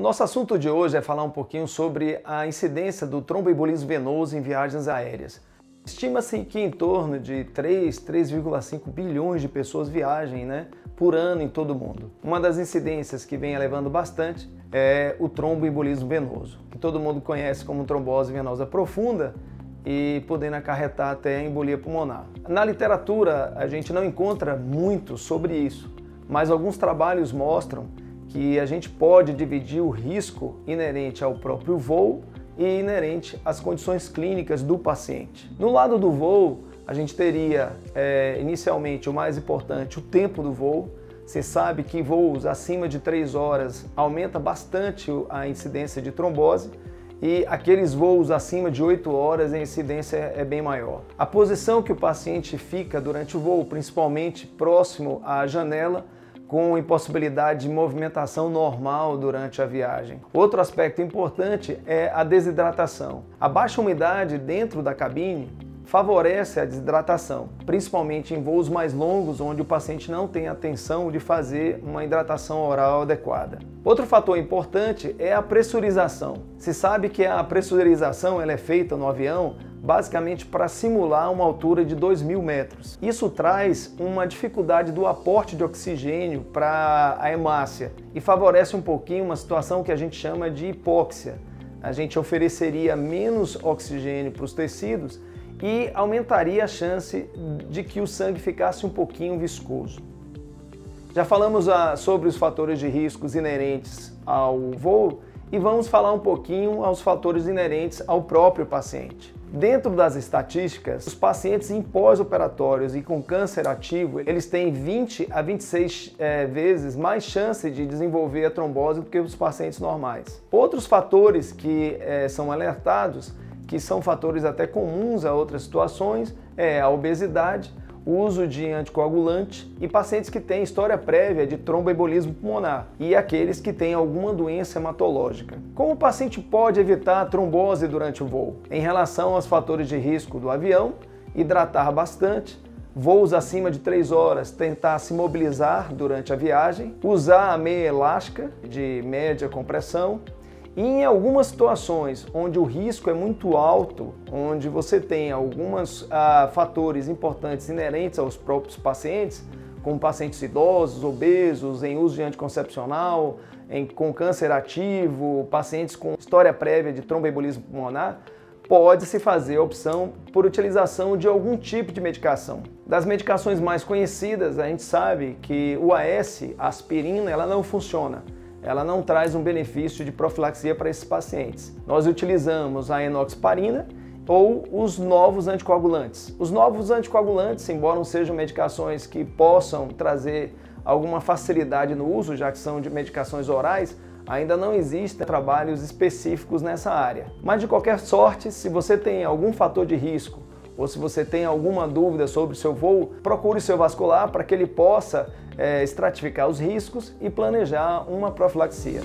Nosso assunto de hoje é falar um pouquinho sobre a incidência do tromboembolismo venoso em viagens aéreas. Estima-se que em torno de 3,5 bilhões de pessoas viajem, por ano em todo o mundo. Uma das incidências que vem elevando bastante é o tromboembolismo venoso, que todo mundo conhece como trombose venosa profunda e podendo acarretar até a embolia pulmonar. Na literatura a gente não encontra muito sobre isso, mas alguns trabalhos mostram que a gente pode dividir o risco inerente ao próprio voo e inerente às condições clínicas do paciente. No lado do voo, a gente teria inicialmente o mais importante, o tempo do voo. Você sabe que voos acima de 3 horas aumenta bastante a incidência de trombose e aqueles voos acima de 8 horas a incidência é bem maior. A posição que o paciente fica durante o voo, principalmente próximo à janela, com impossibilidade de movimentação normal durante a viagem. Outro aspecto importante é a desidratação. A baixa umidade dentro da cabine favorece a desidratação, principalmente em voos mais longos, onde o paciente não tem atenção de fazer uma hidratação oral adequada. Outro fator importante é a pressurização. Se sabe que a pressurização ela é feita no avião basicamente para simular uma altura de 2.000 metros. Isso traz uma dificuldade do aporte de oxigênio para a hemácia e favorece um pouquinho uma situação que a gente chama de hipóxia. A gente ofereceria menos oxigênio para os tecidos e aumentaria a chance de que o sangue ficasse um pouquinho viscoso. Já falamos sobre os fatores de riscos inerentes ao voo e vamos falar um pouquinho aos fatores inerentes ao próprio paciente. Dentro das estatísticas, os pacientes em pós-operatórios e com câncer ativo, eles têm 20 a 26 vezes mais chance de desenvolver a trombose do que os pacientes normais. Outros fatores que são alertados, que são fatores até comuns a outras situações, é a obesidade, o uso de anticoagulante e pacientes que têm história prévia de tromboembolismo pulmonar e aqueles que têm alguma doença hematológica. Como o paciente pode evitar a trombose durante o voo? Em relação aos fatores de risco do avião, hidratar bastante, voos acima de 3 horas, tentar se mobilizar durante a viagem, usar a meia elástica de média compressão. E em algumas situações onde o risco é muito alto, onde você tem alguns fatores importantes inerentes aos próprios pacientes, como pacientes idosos, obesos, em uso de anticoncepcional, com câncer ativo, pacientes com história prévia de tromboembolismo pulmonar, pode-se fazer a opção por utilização de algum tipo de medicação. Das medicações mais conhecidas, a gente sabe que o AS, a aspirina, ela não funciona. Ela não traz um benefício de profilaxia para esses pacientes. Nós utilizamos a enoxaparina ou os novos anticoagulantes. Os novos anticoagulantes, embora não sejam medicações que possam trazer alguma facilidade no uso, já que são de medicações orais, ainda não existem trabalhos específicos nessa área. Mas de qualquer sorte, se você tem algum fator de risco ou se você tem alguma dúvida sobre o seu voo, procure o seu vascular para que ele possa estratificar os riscos e planejar uma profilaxia.